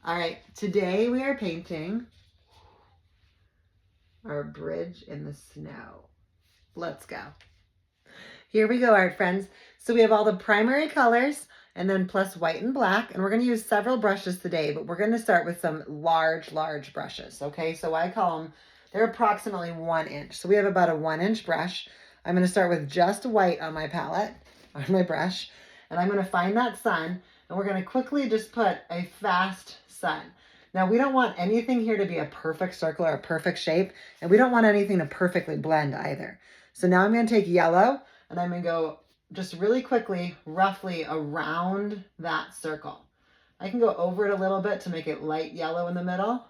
All right, today we are painting our bridge in the snow. Let's go. Here we go, art friends. So we have all the primary colors and then plus white and black. And we're gonna use several brushes today, but we're gonna start with some large brushes, okay? So I call them, they're approximately 1 inch. So we have about a 1-inch brush. I'm gonna start with just white on my palette, on my brush, and I'm gonna find that sun, and we're gonna quickly just put a fast sun. Now we don't want anything here to be a perfect circle or a perfect shape, and we don't want anything to perfectly blend either. So now I'm gonna take yellow, and I'm gonna go just really quickly, roughly around that circle. I can go over it a little bit to make it light yellow in the middle.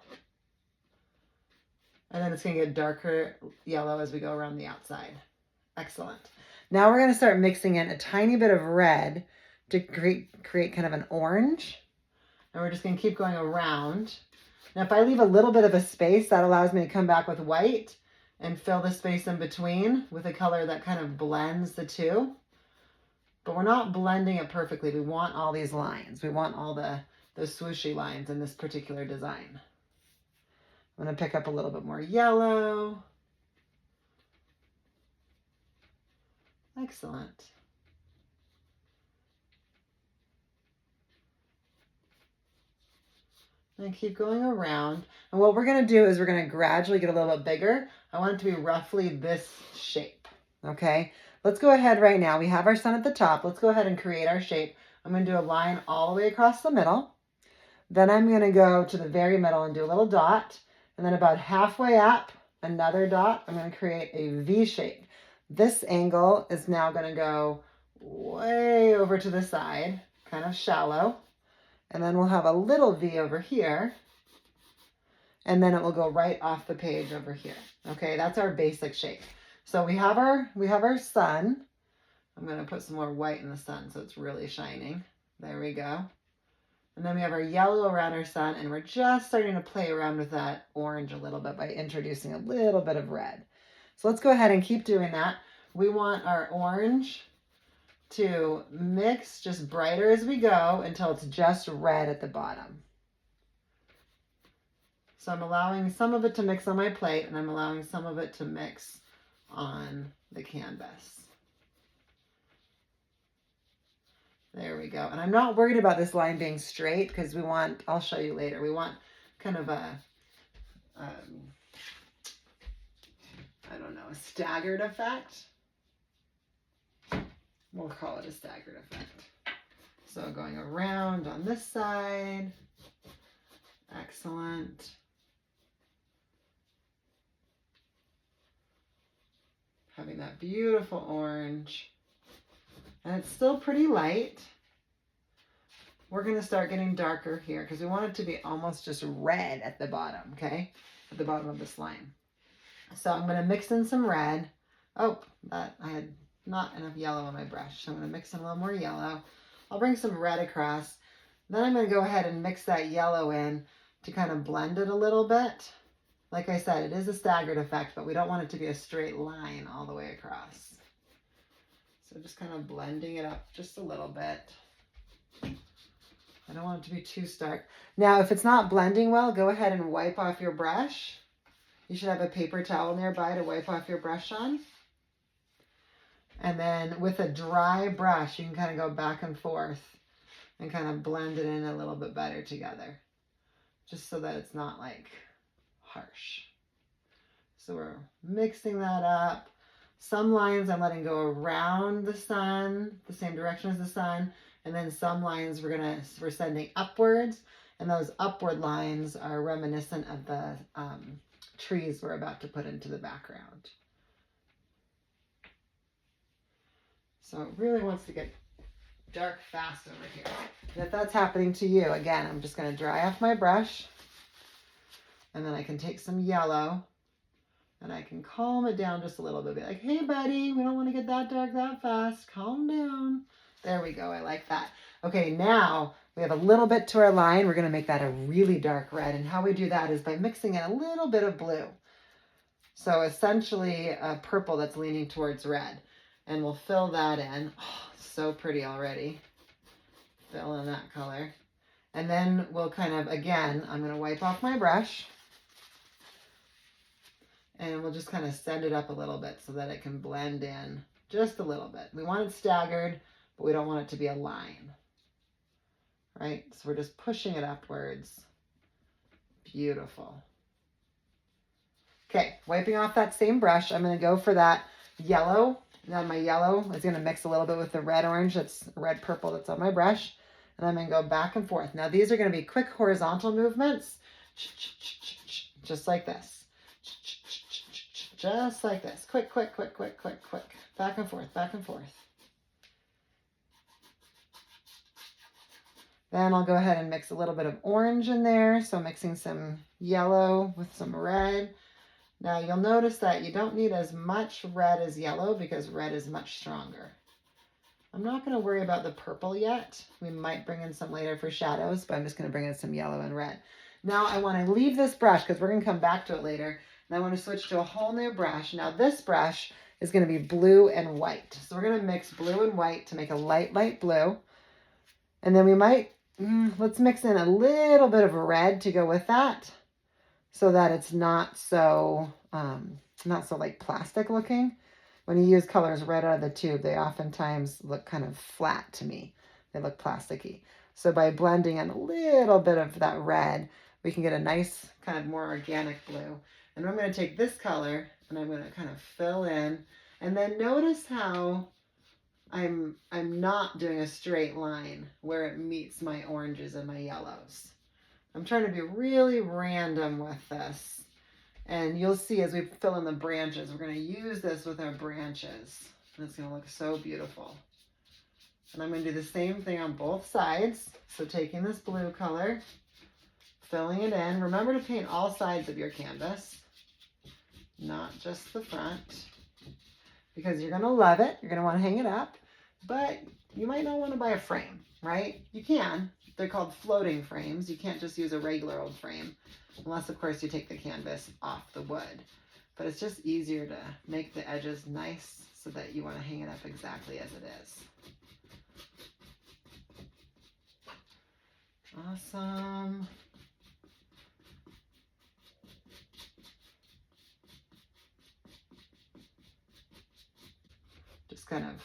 And then it's gonna get darker yellow as we go around the outside. Excellent. Now we're gonna start mixing in a tiny bit of red to create kind of an orange. And we're just gonna keep going around. Now if I leave a little bit of a space, that allows me to come back with white and fill the space in between with a color that kind of blends the two. But we're not blending it perfectly. We want all these lines. We want all the swooshy lines in this particular design. I'm going to pick up a little bit more yellow. Excellent. And keep going around. And what we're going to do is we're going to gradually get a little bit bigger. I want it to be roughly this shape. Okay, let's go ahead right now. We have our sun at the top. Let's go ahead and create our shape. I'm going to do a line all the way across the middle. Then I'm going to go to the very middle and do a little dot. And then about halfway up, another dot. I'm going to create a V shape. This angle is now going to go way over to the side, kind of shallow. And then we'll have a little V over here. And then it will go right off the page over here. Okay, that's our basic shape. So we have our sun. I'm going to put some more white in the sun so it's really shining. There we go. And then we have our yellow around our sun, and we're just starting to play around with that orange a little bit by introducing a little bit of red. So let's go ahead and keep doing that. We want our orange to mix just brighter as we go until it's just red at the bottom. So I'm allowing some of it to mix on my plate, and I'm allowing some of it to mix on the canvas. There we go. And I'm not worried about this line being straight because we want, I'll show you later, we want kind of a, I don't know, a staggered effect. We'll call it a staggered effect. So going around on this side. Excellent. Having that beautiful orange. And it's still pretty light. We're going to start getting darker here because we want it to be almost just red at the bottom, okay? At the bottom of this line. So I'm going to mix in some red. Oh, that I had not enough yellow on my brush. So I'm going to mix in a little more yellow. I'll bring some red across. Then I'm going to go ahead and mix that yellow in to kind of blend it a little bit. Like I said, it is a staggered effect, but we don't want it to be a straight line all the way across. So just kind of blending it up just a little bit. I don't want it to be too stark. Now, if it's not blending well, go ahead and wipe off your brush. You should have a paper towel nearby to wipe off your brush on. And then with a dry brush, you can kind of go back and forth and kind of blend it in a little bit better together. Just so that it's not like harsh. So we're mixing that up. Some lines I'm letting go around the sun, the same direction as the sun, and then some lines we're sending upwards, and those upward lines are reminiscent of the trees we're about to put into the background. So it really wants to get dark fast over here. And if that's happening to you, again, I'm just going to dry off my brush, and then I can take some yellow. And I can calm it down just a little bit. Be like, hey, buddy, we don't want to get that dark that fast. Calm down. There we go. I like that. Okay, now we have a little bit to our line. We're going to make that a really dark red. And how we do that is by mixing in a little bit of blue. So essentially a purple that's leaning towards red. And we'll fill that in. Oh, so pretty already. Fill in that color. And then we'll kind of, again, I'm going to wipe off my brush. And we'll just kind of send it up a little bit so that it can blend in just a little bit. We want it staggered, but we don't want it to be a line. Right? So we're just pushing it upwards. Beautiful. Okay, wiping off that same brush, I'm going to go for that yellow. Now my yellow is going to mix a little bit with the red orange, that's red purple that's on my brush. And I'm going to go back and forth. Now these are going to be quick horizontal movements, just like this. Just like this. Quick, quick, quick, quick, quick, quick. Back and forth, back and forth. Then I'll go ahead and mix a little bit of orange in there. So mixing some yellow with some red. Now you'll notice that you don't need as much red as yellow because red is much stronger. I'm not going to worry about the purple yet. We might bring in some later for shadows, but I'm just going to bring in some yellow and red. Now I want to leave this brush because we're going to come back to it later. And I want to switch to a whole new brush. Now this brush is going to be blue and white. So we're going to mix blue and white to make a light, light blue. And then we might, let's mix in a little bit of red to go with that so that it's not so like plastic looking. When you use colors right out of the tube, they oftentimes look kind of flat to me. They look plasticky. So by blending in a little bit of that red, we can get a nice kind of more organic blue. And I'm going to take this color and I'm going to kind of fill in. And then notice how I'm not doing a straight line where it meets my oranges and my yellows. I'm trying to be really random with this. And you'll see as we fill in the branches, we're going to use this with our branches. And it's going to look so beautiful. And I'm going to do the same thing on both sides. So taking this blue color, filling it in. Remember to paint all sides of your canvas, not just the front, because you're going to love it. You're going to want to hang it up, but you might not want to buy a frame, right? You can. They're called floating frames. You can't just use a regular old frame, unless, of course, you take the canvas off the wood. But it's just easier to make the edges nice so that you want to hang it up exactly as it is. Awesome. Just kind of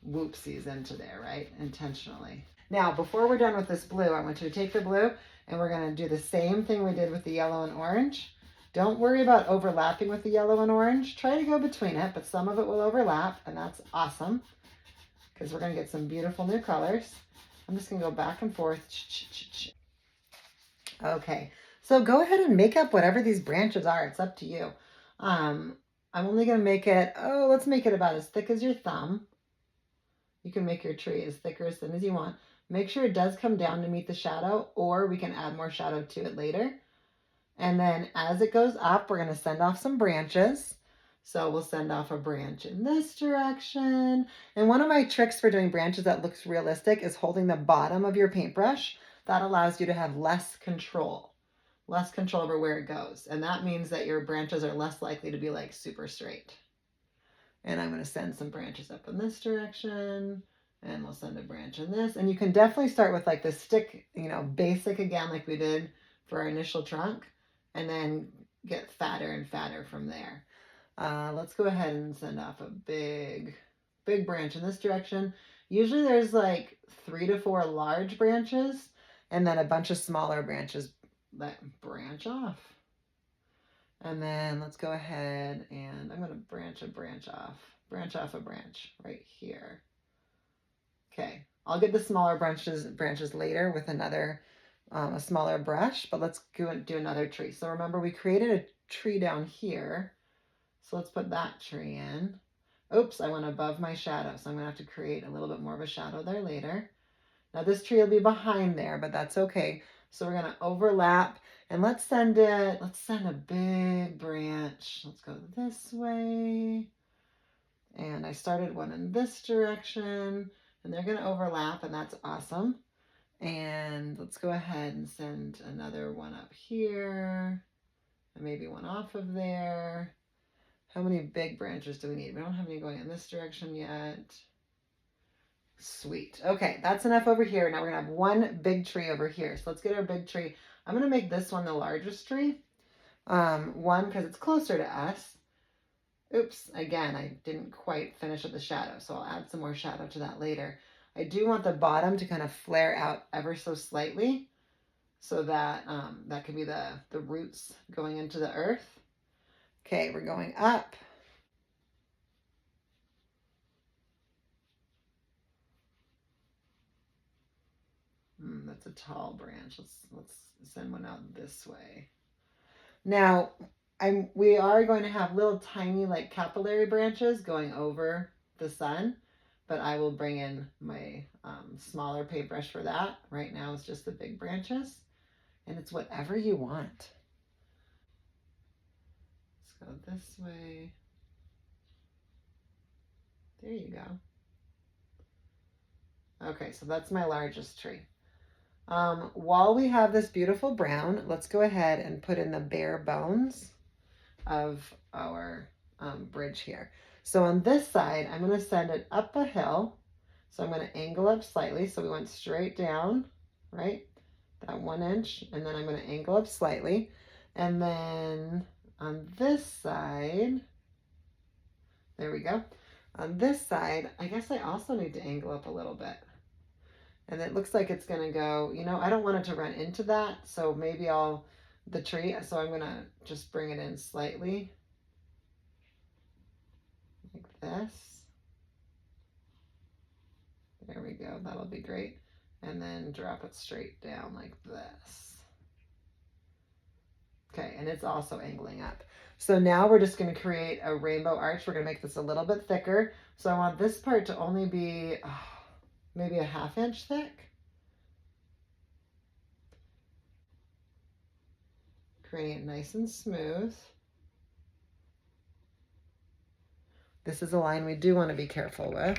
whoopsies into there, right? Intentionally. Now, before we're done with this blue, I want you to take the blue and we're going to do the same thing we did with the yellow and orange. Don't worry about overlapping with the yellow and orange. Try to go between it, but some of it will overlap, and that's awesome because we're going to get some beautiful new colors. I'm just going to go back and forth. Okay, so go ahead and make up whatever these branches are. It's up to you. I'm only going to make it, let's make it about as thick as your thumb. You can make your tree as thick or as thin as you want. Make sure it does come down to meet the shadow, or we can add more shadow to it later. And then as it goes up, we're going to send off some branches. So we'll send off a branch in this direction. And one of my tricks for doing branches that looks realistic is holding the bottom of your paintbrush. That allows you to have less control over where it goes. And that means that your branches are less likely to be like super straight. And I'm going to send some branches up in this direction. And we'll send a branch in this. And you can definitely start with like the stick, basic again, like we did for our initial trunk. And then get fatter and fatter from there. Let's go ahead and send off a big branch in this direction. Usually there's like 3 to 4 large branches and then a bunch of smaller branches that branch off. And then let's go ahead and I'm going to branch off a branch right here. Okay, I'll get the smaller branches later with another, a smaller brush, but let's go and do another tree. So remember we created a tree down here. So let's put that tree in. Oops, I went above my shadow. So I'm going to have to create a little bit more of a shadow there later. Now this tree will be behind there, but that's okay. So we're going to overlap and let's send a big branch. Let's go this way. And I started one in this direction and they're going to overlap and that's awesome. And let's go ahead and send another one up here and maybe one off of there. How many big branches do we need? We don't have any going in this direction yet. Sweet. Okay, that's enough over here. Now we're gonna have one big tree over here. So let's get our big tree. I'm gonna make this one the largest tree. One, because it's closer to us. Oops, again, I didn't quite finish up the shadow, so I'll add some more shadow to that later. I do want the bottom to kind of flare out ever so slightly so that that could be the roots going into the earth. Okay, we're going up. That's a tall branch. Let's send one out this way. Now, we are going to have little tiny like capillary branches going over the sun, but I will bring in my smaller paintbrush for that. Right now it's just the big branches, and it's whatever you want. Let's go this way. There you go. Okay, so that's my largest tree. While we have this beautiful brown, let's go ahead and put in the bare bones of our bridge here. So on this side, I'm going to send it up a hill. So I'm going to angle up slightly. So we went straight down, right? That 1 inch. And then I'm going to angle up slightly. And then on this side, there we go. On this side, I guess I also need to angle up a little bit. And it looks like it's going to go, you know, I don't want it to run into that. So maybe the tree, so I'm going to just bring it in slightly. Like this. There we go. That'll be great. And then drop it straight down like this. Okay, and it's also angling up. So now we're just going to create a rainbow arch. We're going to make this a little bit thicker. So I want this part to only be maybe a 1/2 inch thick. Creating it nice and smooth. This is a line we do want to be careful with.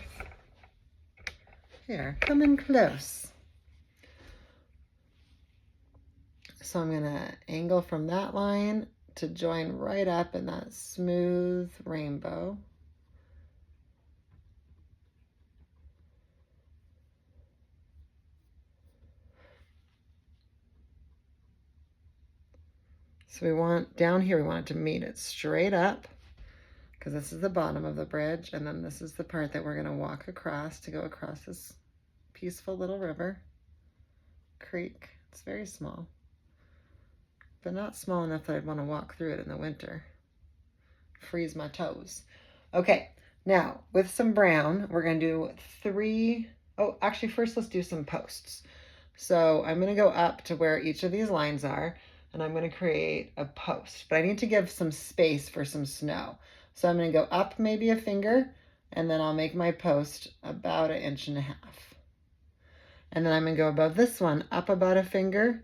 Here, come in close. So I'm going to angle from that line to join right up in that smooth rainbow. So we want, down here, we want it to meet it straight up, because this is the bottom of the bridge, and then this is the part that we're going to walk across to go across this peaceful little river, creek. It's very small, but not small enough that I'd want to walk through it in the winter. Freeze my toes. Okay, now with some brown, we're going to do 3, oh, actually first let's do some posts. So I'm going to go up to where each of these lines are, and I'm going to create a post, but I need to give some space for some snow. So I'm going to go up maybe a finger, and then I'll make my post about 1.5 inches. And then I'm going to go above this one, up about a finger.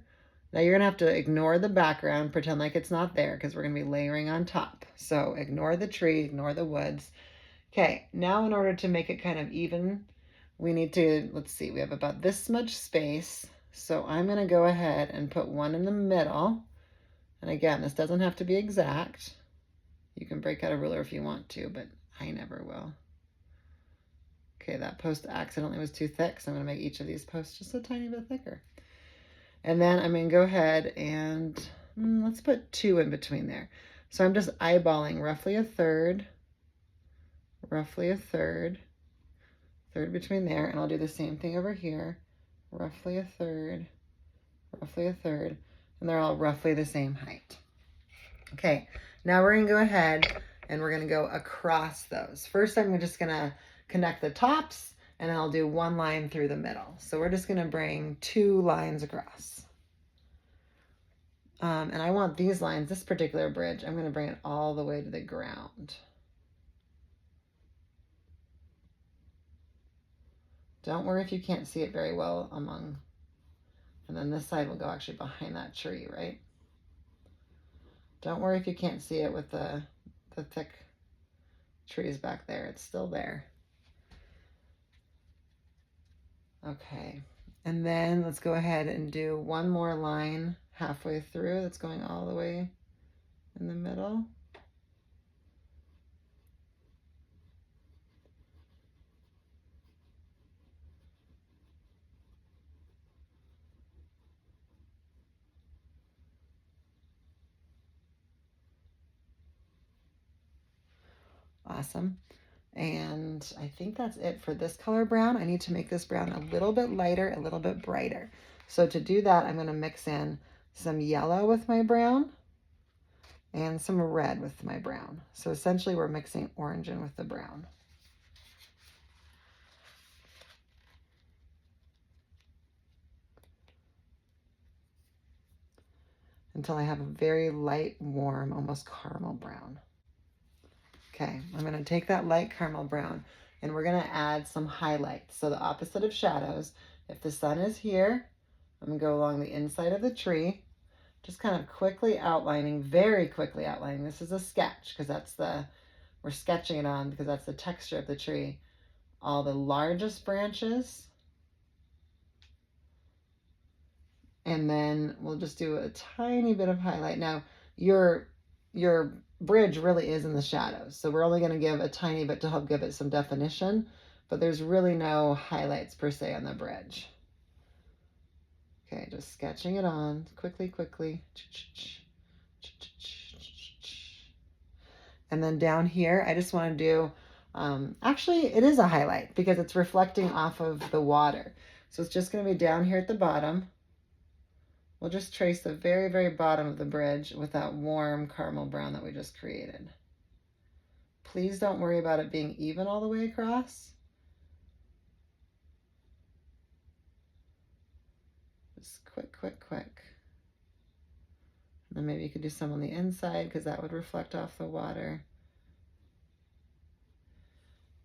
Now you're going to have to ignore the background, pretend like it's not there, because we're going to be layering on top. So ignore the tree, ignore the woods. Okay, now in order to make it kind of even, we need to, let's see, we have about this much space. So I'm going to go ahead and put one in the middle. And again, this doesn't have to be exact. You can break out a ruler if you want to, but I never will. Okay, that post accidentally was too thick, so I'm going to make each of these posts just a tiny bit thicker. And then I'm going to go ahead and let's put 2 in between there. So I'm just eyeballing roughly a third between there, and I'll do the same thing over here. Roughly a third, and they're all roughly the same height. Okay, now we're going to go ahead and we're going to go across those. First, I'm just going to connect the tops, and then I'll do 1 line through the middle. So we're just going to bring 2 lines across. And I want these lines, this particular bridge, I'm going to bring it all the way to the ground. Don't worry if you can't see it very well among, and then this side will go actually behind that tree, right? Don't worry if you can't see it with the thick trees back there. It's still there. Okay, and then let's go ahead and do 1 more line halfway through that's going all the way in the middle. awesome. And I think that's it for this color brown. I need to make this brown a little bit lighter, a little bit brighter. So to do that, I'm going to mix in some yellow with my brown and some red with my brown. So essentially we're mixing orange in with the brown. Until I have a very light, warm, almost caramel brown. Okay, I'm going to take that light caramel brown and we're going to add some highlights. So the opposite of shadows, if the sun is here, I'm going to go along the inside of the tree, just kind of quickly outlining, very quickly outlining. This is a sketch because we're sketching it on because that's the texture of the tree. All the largest branches. And then we'll just do a tiny bit of highlight. Now, your bridge really is in the shadows, so we're only going to give a tiny bit to help give it some definition, but there's really no highlights per se on the bridge. Okay, just sketching it on quickly. And then down here, I just want to do, actually, it is a highlight because it's reflecting off of the water. So it's just going to be down here at the bottom. We'll just trace the very, very bottom of the bridge with that warm caramel brown that we just created. Please don't worry about it being even all the way across. Just quick. And then maybe you could do some on the inside because that would reflect off the water.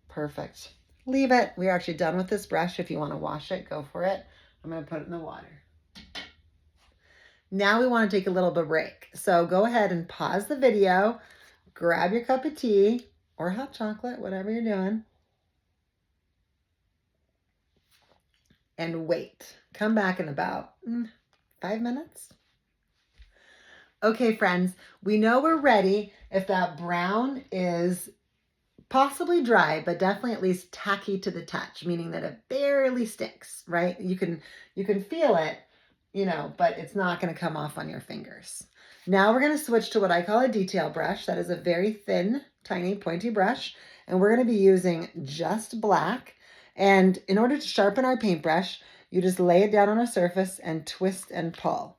Perfect. Leave it. We're actually done with this brush. If you want to wash it, go for it. I'm going to put it in the water. Now we want to take a little bit of break. So go ahead and pause the video, grab your cup of tea or hot chocolate, whatever you're doing, and wait. Come back in about 5 minutes. Okay, friends, we know we're ready if that brown is possibly dry, but definitely at least tacky to the touch, meaning that it barely sticks, right? You can feel it, but it's not going to come off on your fingers. Now we're going to switch to what I call a detail brush. That is a very thin, tiny, pointy brush, and we're going to be using just black. And in order to sharpen our paintbrush, you just lay it down on a surface and twist and pull.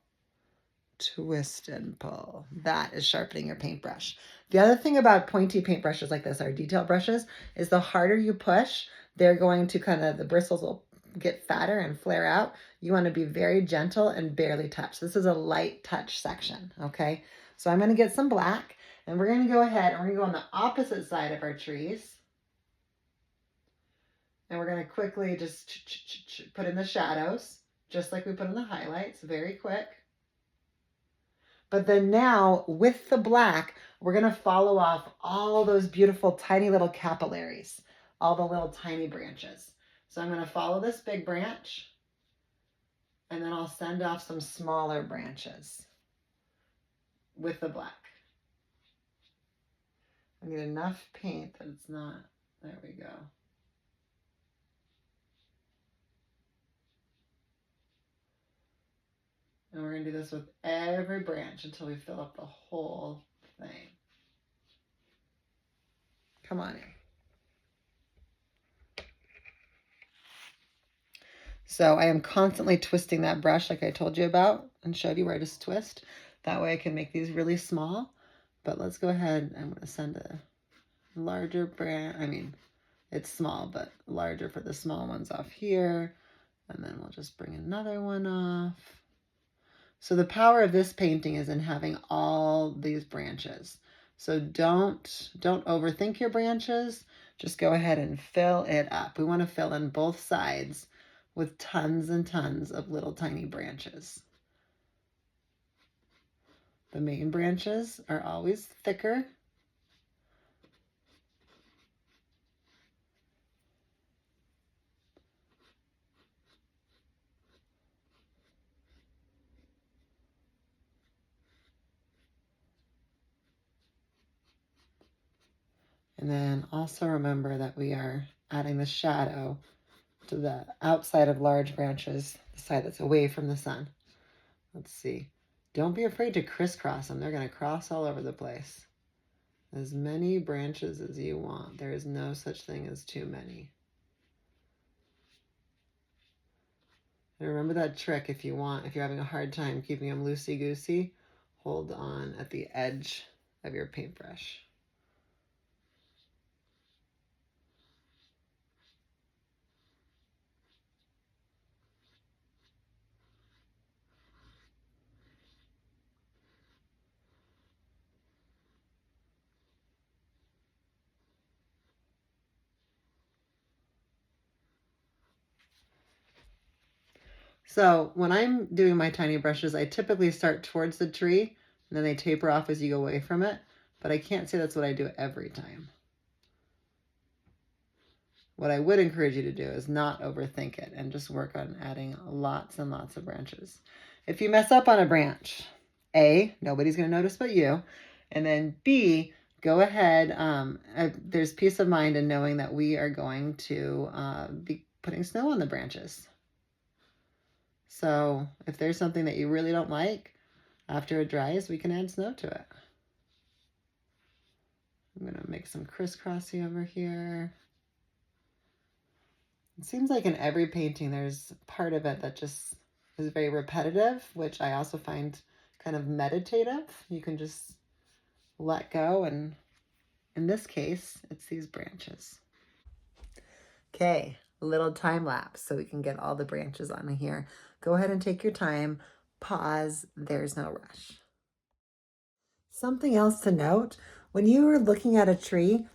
Twist and pull. That is sharpening your paintbrush. The other thing about pointy paintbrushes like this, our detail brushes, is the harder you push, they're going to the bristles will get fatter and flare out. You want to be very gentle and barely touch. This is a light touch section, okay? So I'm going to get some black and we're going to go ahead and we're going to go on the opposite side of our trees. And we're going to quickly just put in the shadows, just like we put in the highlights, very quick. But then now with the black, we're going to follow off all those beautiful tiny little capillaries, all the little tiny branches. So I'm going to follow this big branch and then I'll send off some smaller branches with the black. I get enough paint that it's not, there we go. And we're going to do this with every branch until we fill up the whole thing. Come on in. So I am constantly twisting that brush like I told you about and showed you where to twist. That way I can make these really small. But let's go ahead. I'm going to send a larger branch. I mean, it's small, but larger for the small ones off here. And then we'll just bring another one off. So the power of this painting is in having all these branches. So don't overthink your branches. Just go ahead and fill it up. We want to fill in both sides with tons and tons of little tiny branches. The main branches are always thicker. And then also remember that we are adding the shadow to the outside of large branches, the side that's away from the sun. Let's see. Don't be afraid to crisscross them. They're going to cross all over the place. As many branches as you want. There is no such thing as too many. And remember that trick if you're having a hard time keeping them loosey-goosey, hold on at the edge of your paintbrush. So when I'm doing my tiny brushes, I typically start towards the tree and then they taper off as you go away from it. But I can't say that's what I do every time. What I would encourage you to do is not overthink it and just work on adding lots and lots of branches. If you mess up on a branch, A, nobody's going to notice but you. And then B, go ahead. There's peace of mind in knowing that we are going to be putting snow on the branches. So if there's something that you really don't like, after it dries, we can add snow to it. I'm going to make some crisscrossy over here. It seems like in every painting, there's part of it that just is very repetitive, which I also find kind of meditative. You can just let go. And in this case, it's these branches. Okay, a little time lapse so we can get all the branches on here. Go ahead and take your time. Pause. There's no rush. Something else to note, when you are looking at a tree,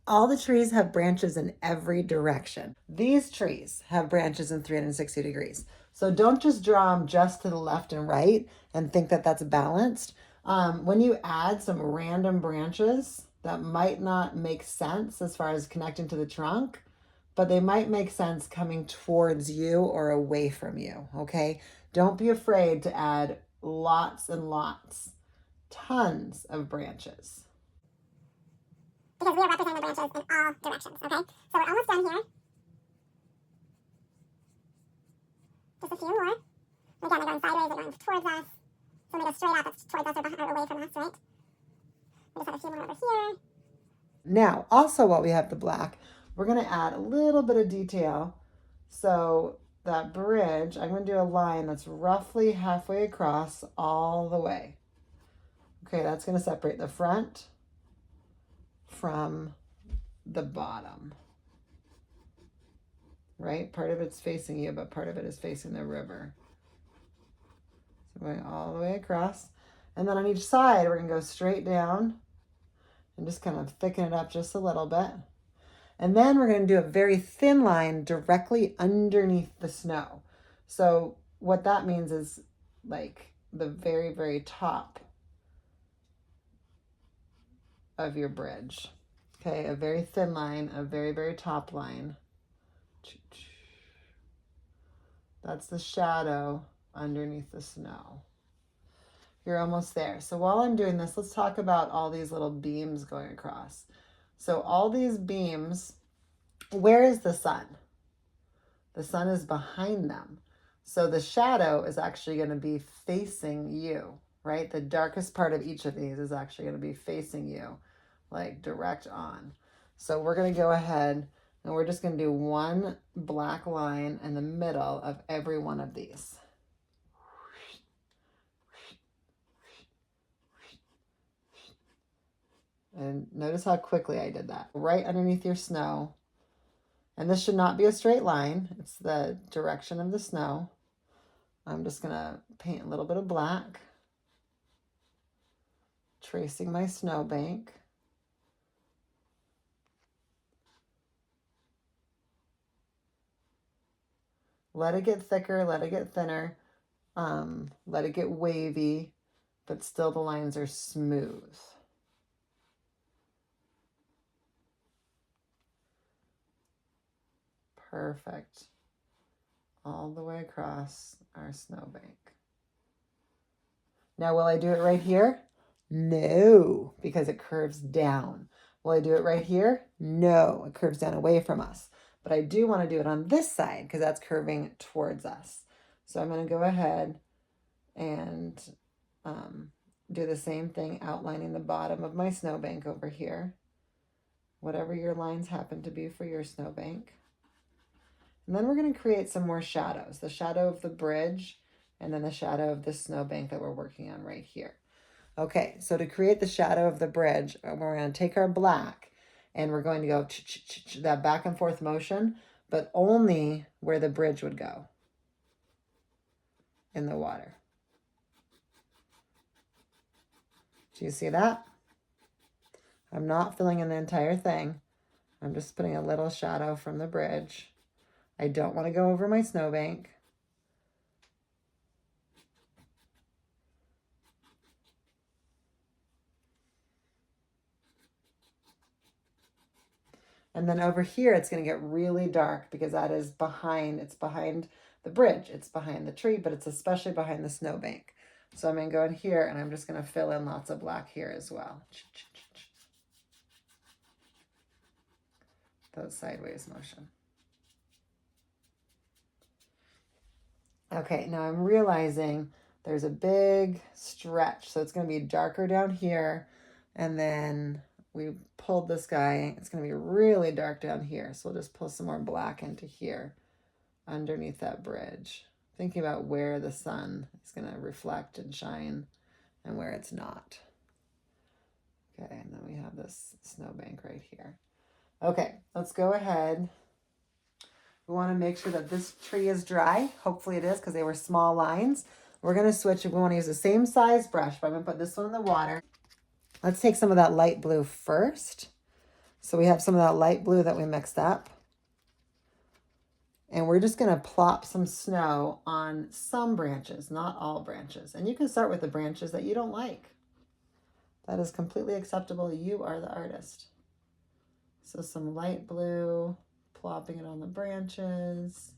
all the trees have branches in every direction. These trees have branches in 360 degrees. So don't just draw them just to the left and right and think that that's balanced. When you add some random branches that might not make sense as far as connecting to the trunk, but they might make sense coming towards you or away from you, okay? Don't be afraid to add lots and lots, tons of branches. Because we are representing the branches in all directions, okay? So we're almost done here. Just a few more. And again, they're going sideways, they're going towards us. So when they go straight up, it's towards us or away from us, right? We just have a few more over here. Now, also while we have the black, we're going to add a little bit of detail. So that bridge, I'm going to do a line that's roughly halfway across all the way. Okay, that's going to separate the front from the bottom. Right? Part of it's facing you, but part of it is facing the river. So going all the way across. And then on each side, we're going to go straight down and just kind of thicken it up just a little bit. And then we're going to do a very thin line directly underneath the snow. So what that means is like the very, very top of your bridge. Okay, a very thin line, a very, very top line. That's the shadow underneath the snow. You're almost there. So while I'm doing this, let's talk about all these little beams going across. So all these beams, where is the sun? The sun is behind them. So the shadow is actually going to be facing you, right? The darkest part of each of these is actually going to be facing you, like direct on. So we're going to go ahead and we're just going to do one black line in the middle of every one of these. And notice how quickly I did that. Right underneath your snow. And this should not be a straight line. It's the direction of the snow. I'm just going to paint a little bit of black. Tracing my snowbank. Let it get thicker, let it get thinner, let it get wavy, but still the lines are smooth. Perfect. All the way across our snowbank. Now, will I do it right here? No, because it curves down. Will I do it right here? No, it curves down away from us. But I do want to do it on this side because that's curving towards us. So I'm going to go ahead and do the same thing, outlining the bottom of my snowbank over here. Whatever your lines happen to be for your snowbank. And then we're going to create some more shadows. The shadow of the bridge and then the shadow of the snowbank that we're working on right here. Okay, so to create the shadow of the bridge, we're going to take our black and we're going to go that back and forth motion, but only where the bridge would go in the water. Do you see that? I'm not filling in the entire thing. I'm just putting a little shadow from the bridge. I don't want to go over my snowbank. And then over here, it's going to get really dark because that is behind, it's behind the bridge. It's behind the tree, but it's especially behind the snowbank. So I'm going to go in here and I'm just going to fill in lots of black here as well. That sideways motion. Okay, now I'm realizing there's a big stretch. So it's going to be darker down here. And then we pulled this guy. It's going to be really dark down here. So we'll just pull some more black into here underneath that bridge. Thinking about where the sun is going to reflect and shine and where it's not. Okay, and then we have this snowbank right here. Okay, let's go ahead. We want to make sure that this tree is dry. Hopefully it is because they were small lines. We're going to switch. We want to use the same size brush, but I'm going to put this one in the water. Let's take some of that light blue first. So we have some of that light blue that we mixed up. And we're just going to plop some snow on some branches, not all branches. And you can start with the branches that you don't like. That is completely acceptable. You are the artist. So some light blue, plopping it on the branches.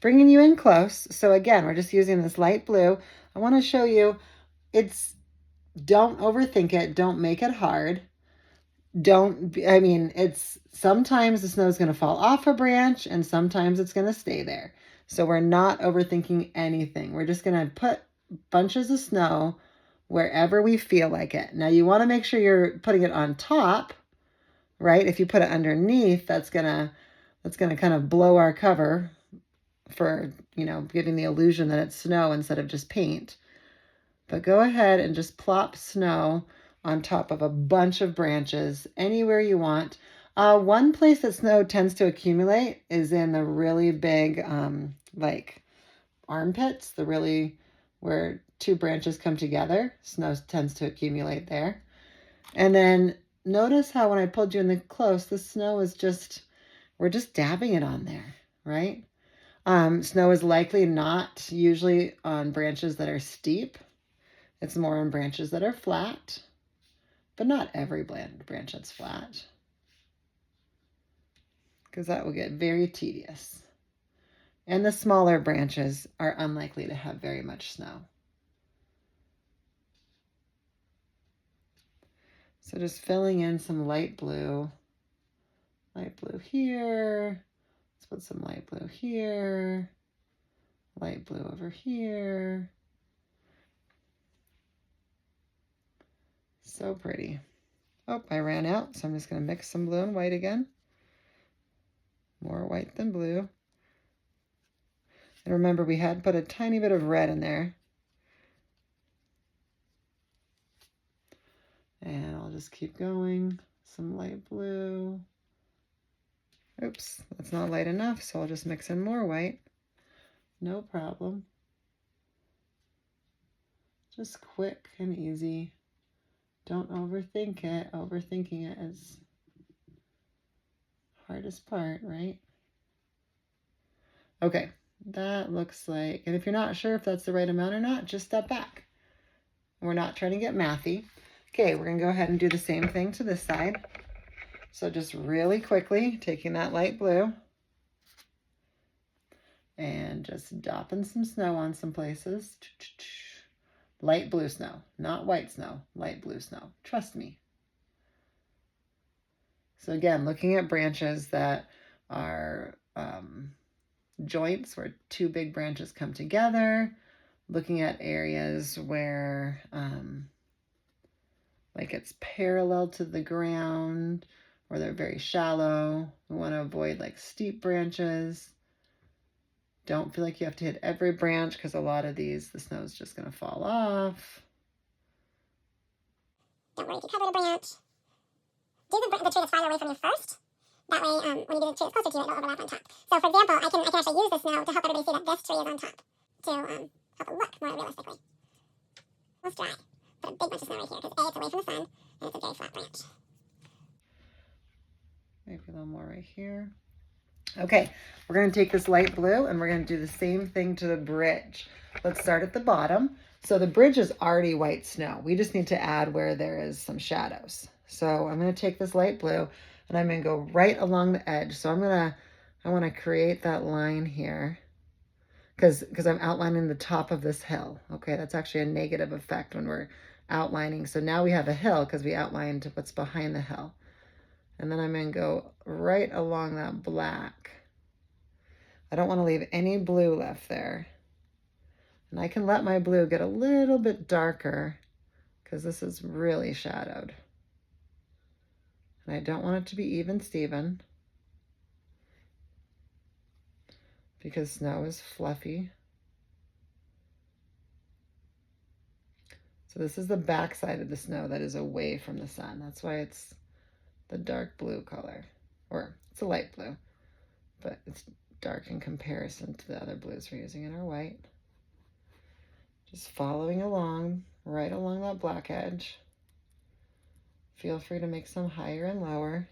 Bringing you in close. So again, we're just using this light blue. I want to show you, don't overthink it. Don't make it hard. It's sometimes the snow is going to fall off a branch and sometimes it's going to stay there. So we're not overthinking anything. We're just going to put bunches of snow wherever we feel like it. Now you want to make sure you're putting it on top, right? If you put it underneath, that's going to kind of blow our cover for, giving the illusion that it's snow instead of just paint. But go ahead and just plop snow on top of a bunch of branches anywhere you want. One place that snow tends to accumulate is in the really big, like armpits, where two branches come together. Snow tends to accumulate there. And then notice how when I pulled you in the close, the snow is we're just dabbing it on there, right? Snow is likely not usually on branches that are steep. It's more on branches that are flat. But not every branch that's flat, because that will get very tedious. And the smaller branches are unlikely to have very much snow. So just filling in some light blue here. Let's put some light blue here, light blue over here. So pretty. Oh, I ran out, so I'm just going to mix some blue and white again. More white than blue. And remember, we had put a tiny bit of red in there. And I'll just keep going. Some light blue. Oops, that's not light enough, so I'll just mix in more white. No problem. Just quick and easy. Don't overthink it. Overthinking it is hardest part, right? Okay, that looks like, and if you're not sure if that's the right amount or not, just step back. We're not trying to get mathy. Okay, we're gonna go ahead and do the same thing to this side. So just really quickly, taking that light blue and just dopping some snow on some places. Light blue snow, not white snow, light blue snow. Trust me. So again, looking at branches that are joints where two big branches come together, looking at areas where like it's parallel to the ground or they're very shallow. We want to avoid like steep branches. Don't feel like you have to hit every branch because a lot of these, the snow is just going to fall off. Don't worry if you cover the branch. Do the tree that's farther away from you first. That way, when you do the tree that's closer to you, it'll overlap on top. So, for example, I can actually use the snow to help everybody see that this tree is on top to help it look more realistically. Let's dry. Put a big bunch of snow right here because A, it's away from the sun, and it's a very flat branch. Maybe a little more right here. Okay, we're going to take this light blue and we're going to do the same thing to the bridge. Let's start at the bottom. So the bridge is already white snow. We just need to add where there is some shadows. So I'm going to take this light blue and I'm going to go right along the edge. So I want to create that line here because I'm outlining the top of this hill. Okay, that's actually a negative effect when we're outlining. So now we have a hill because we outlined what's behind the hill. And then I'm going to go right along that black. I don't want to leave any blue left there. And I can let my blue get a little bit darker because this is really shadowed. And I don't want it to be even Steven because snow is fluffy. So this is the back side of the snow that is away from the sun. That's why it's the dark blue color, or it's a light blue, but it's dark in comparison to the other blues we're using in our white. Just following along, right along that black edge. Feel free to make some higher and lower.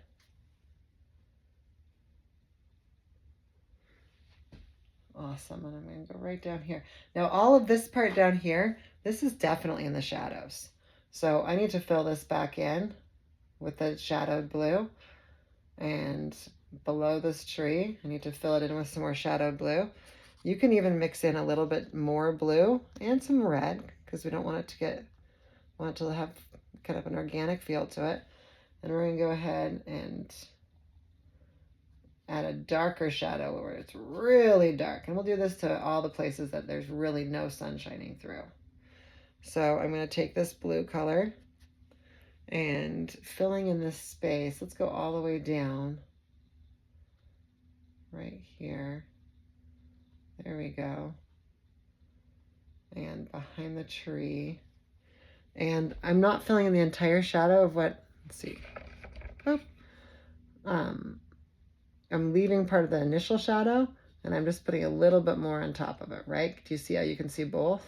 Awesome, and I'm going to go right down here. Now all of this part down here, this is definitely in the shadows. So I need to fill this back in with the shadowed blue. And below this tree, I need to fill it in with some more shadowed blue. You can even mix in a little bit more blue and some red because we don't want it to have kind of an organic feel to it. And we're going to go ahead and add a darker shadow where it's really dark. And we'll do this to all the places that there's really no sun shining through. So I'm going to take this blue color and filling in this space. Let's go all the way down right here. There we go. And behind the tree. And I'm not filling in the entire shadow of what, let's see. Oh. I'm leaving part of the initial shadow and I'm just putting a little bit more on top of it, right? Do you see how you can see both?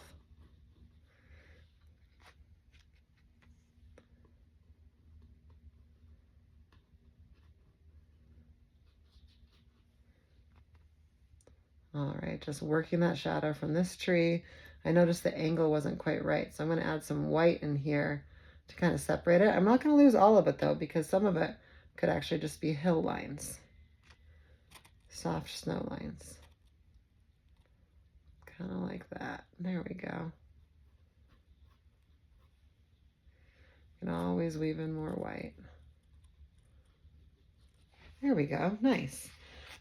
All right, just working that shadow from this tree. I noticed the angle wasn't quite right, so I'm going to add some white in here to kind of separate it. I'm not going to lose all of it though, because some of it could actually just be hill lines, soft snow lines. Kind of like that. There we go. You can always weave in more white. There we go. Nice.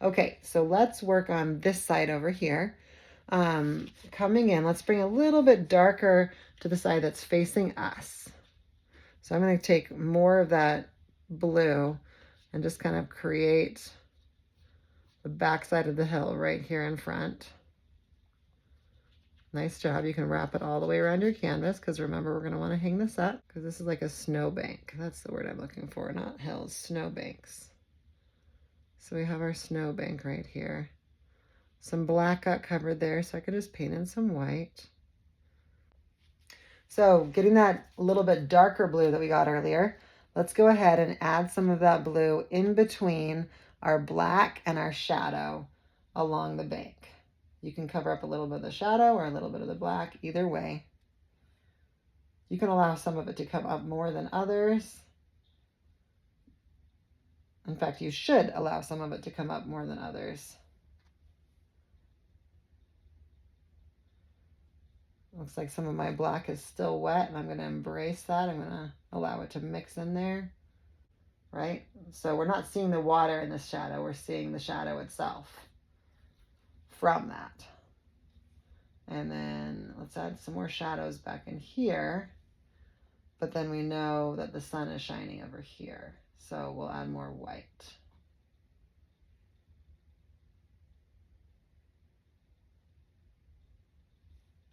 Okay, so let's work on this side over here. Coming in, let's bring a little bit darker to the side that's facing us. So I'm going to take more of that blue and just kind of create the back side of the hill right here in front. Nice job. You can wrap it all the way around your canvas because remember, we're going to want to hang this up because this is like a snowbank. That's the word I'm looking for, not hills, snowbanks. So we have our snowbank right here. Some black got covered there, so I could just paint in some white. So getting that little bit darker blue that we got earlier, let's go ahead and add some of that blue in between our black and our shadow along the bank. You can cover up a little bit of the shadow or a little bit of the black, either way. You can allow some of it to come up more than others. In fact, you should allow some of it to come up more than others. Looks like some of my black is still wet, and I'm going to embrace that. I'm going to allow it to mix in there, right? So we're not seeing the water in the shadow. We're seeing the shadow itself from that. And then let's add some more shadows back in here. But then we know that the sun is shining over here. So we'll add more white.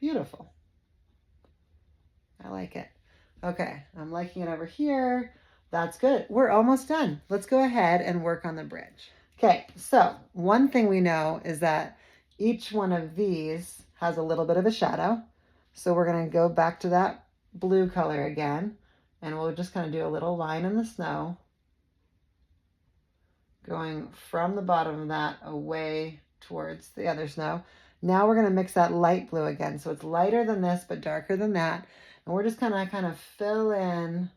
Beautiful. I like it. Okay, I'm liking it over here. That's good. We're almost done. Let's go ahead and work on the bridge. Okay, so one thing we know is that each one of these has a little bit of a shadow. So we're going to go back to that blue color again, and we'll just kind of do a little line in the snow, going from the bottom of that away towards the other snow. Now we're going to mix that light blue again. So it's lighter than this, but darker than that. And we're just kind of fill in,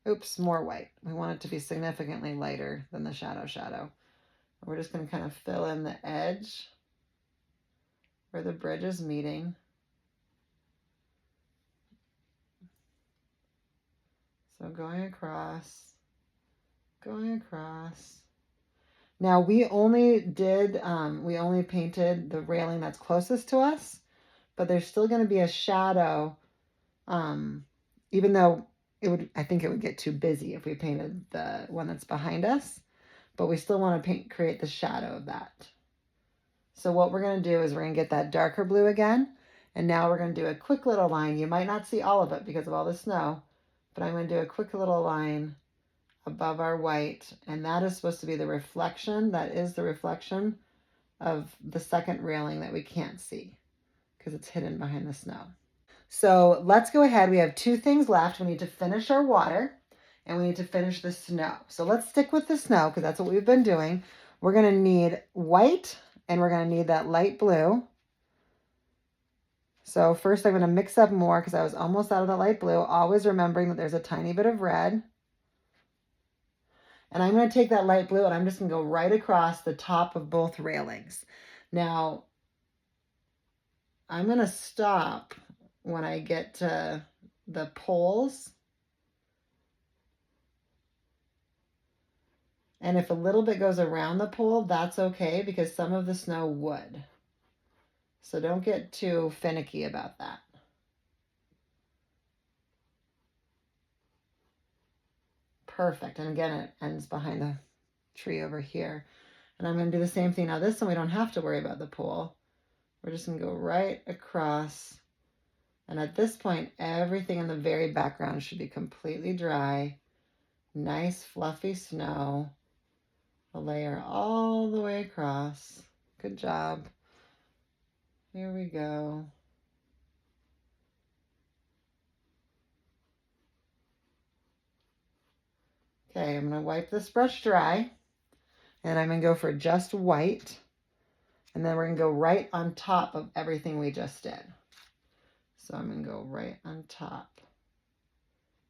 oops, more white. We want it to be significantly lighter than the shadow. We're just going to kind of fill in the edge where the bridge is meeting. So going across. Now we only painted the railing that's closest to us, but there's still going to be a shadow, even though I think it would get too busy if we painted the one that's behind us, but we still want to create the shadow of that. So what we're going to do is we're going to get that darker blue again, and now we're going to do a quick little line. You might not see all of it because of all the snow, but I'm going to do a quick little line above our white, and that is supposed to be the reflection. That is the reflection of the second railing that we can't see because it's hidden behind the snow. So let's go ahead. We have two things left. We need to finish our water and we need to finish the snow. So let's stick with the snow because that's what we've been doing. We're going to need white and we're going to need that light blue. So first I'm going to mix up more because I was almost out of the light blue, always remembering that there's a tiny bit of red. And I'm going to take that light blue and I'm just going to go right across the top of both railings. Now, I'm going to stop when I get to the poles. And if a little bit goes around the pole, that's okay because some of the snow would. So don't get too finicky about that. Perfect. And again, it ends behind the tree over here. And I'm going to do the same thing. Now this one, we don't have to worry about the pole. We're just going to go right across. And at this point, everything in the very background should be completely dry. Nice fluffy snow. A layer all the way across. Good job. Here we go. Okay, I'm going to wipe this brush dry. And I'm going to go for just white. And then we're going to go right on top of everything we just did. So I'm going to go right on top.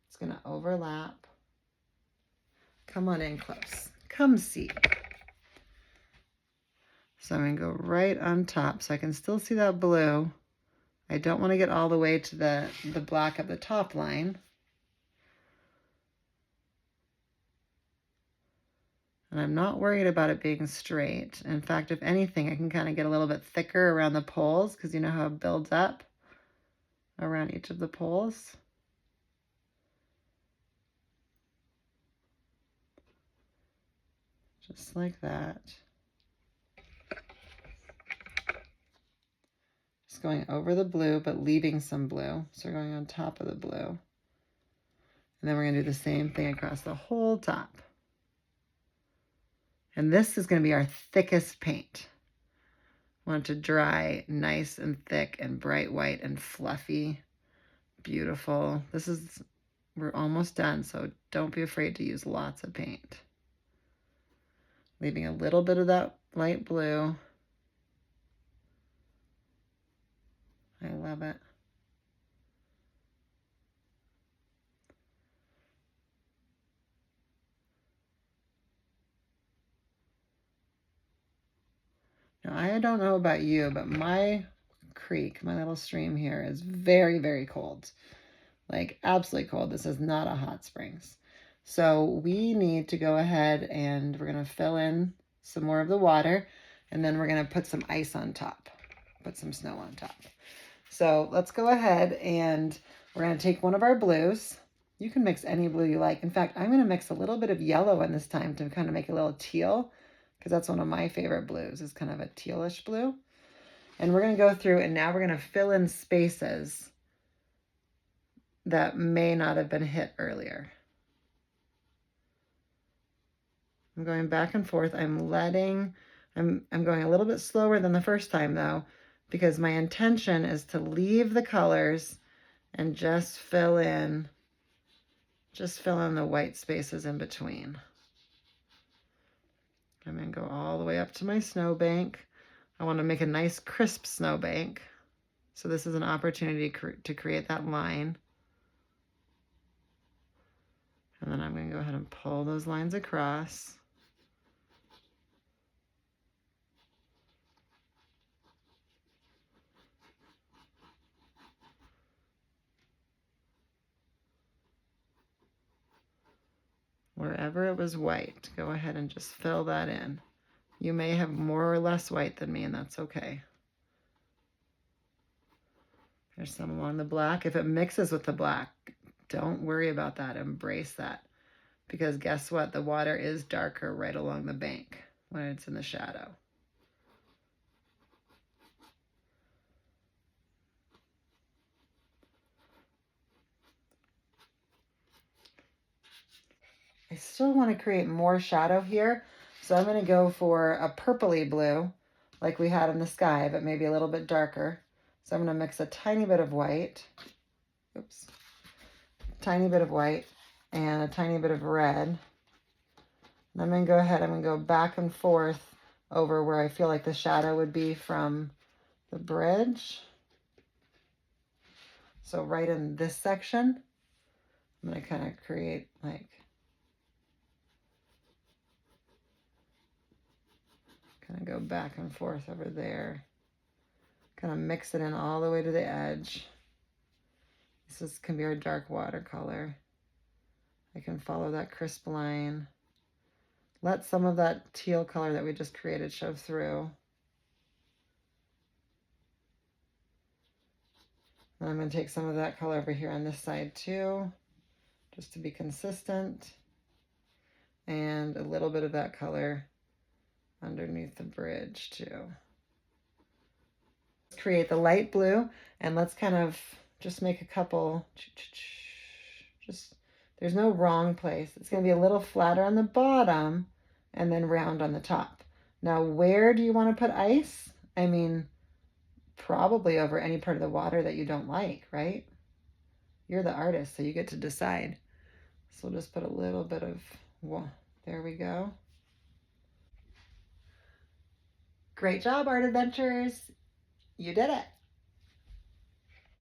It's going to overlap. Come on in close. Come see. So I'm going to go right on top so I can still see that blue. I don't want to get all the way to the black at the top line. And I'm not worried about it being straight. In fact, if anything, I can kind of get a little bit thicker around the poles because you know how it builds up around each of the poles. Just like that. Just going over the blue, but leaving some blue. So we're going on top of the blue. And then we're going to do the same thing across the whole top. And this is going to be our thickest paint. I want it to dry nice and thick and bright white and fluffy. Beautiful. We're almost done, so don't be afraid to use lots of paint. Leaving a little bit of that light blue. I love it. Now, I don't know about you, but my creek, my little stream here is very, very cold. Like absolutely cold. This is not a hot springs. So we need to go ahead and we're going to fill in some more of the water and then we're going to put some ice on top, put some snow on top. So let's go ahead and we're going to take one of our blues. You can mix any blue you like. In fact, I'm going to mix a little bit of yellow in this time to kind of make a little teal, because that's one of my favorite blues, is kind of a tealish blue. And we're going to go through and now we're going to fill in spaces that may not have been hit earlier. I'm going back and forth. I'm going a little bit slower than the first time though, because my intention is to leave the colors and just fill in the white spaces in between. I'm going to go all the way up to my snowbank. I want to make a nice crisp snowbank. So this is an opportunity to create that line. And then I'm going to go ahead and pull those lines across. Wherever it was white, go ahead and just fill that in. You may have more or less white than me, and that's okay. There's some along the black. If it mixes with the black, don't worry about that. Embrace that. Because guess what? The water is darker right along the bank when it's in the shadow. I still want to create more shadow here, so I'm going to go for a purpley blue like we had in the sky, but maybe a little bit darker. So I'm going to mix a tiny bit of white, tiny bit of white and a tiny bit of red. And I'm going to go ahead, I'm going to go back and forth over where I feel like the shadow would be from the bridge. So right in this section, I'm going to kind of create like, kind of go back and forth over there. Kind of mix it in all the way to the edge. This can be our dark watercolor. I can follow that crisp line. Let some of that teal color that we just created show through. And I'm going to take some of that color over here on this side too, just to be consistent. And a little bit of that color underneath the bridge too. Let's create the light blue, and let's kind of just make a couple, there's no wrong place. It's going to be a little flatter on the bottom and then round on the top. Now, where do you want to put ice? I mean, probably over any part of the water that you don't like, right? You're the artist, so you get to decide. So we'll just put a little bit of, well, there we go. Great job, Art Adventures. You did it.